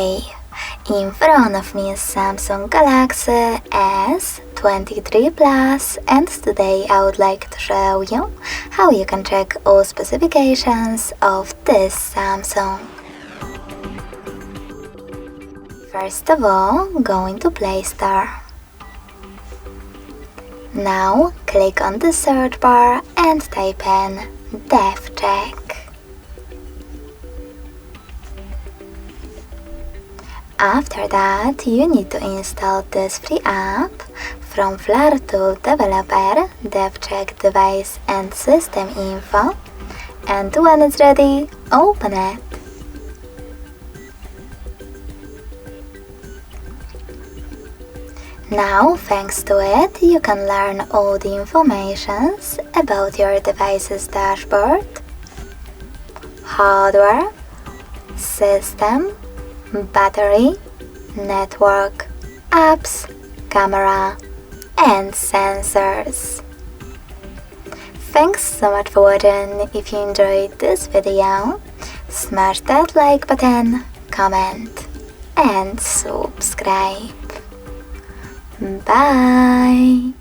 Hey, in front of me is Samsung Galaxy S23 Plus, and today I would like to show you how you can check all specifications of this Samsung. First of all, go into Play Store. Now click on the search bar and type in DevCheck. After that, you need to install this free app from Tool developer, DevCheck device and system info, and when it's ready, open it. Now, thanks to it, you can learn all the information about your device's dashboard, hardware, system, battery, network, apps, camera, and sensors. Thanks so much for watching. If you enjoyed this video, smash that like button, comment, and subscribe. Bye!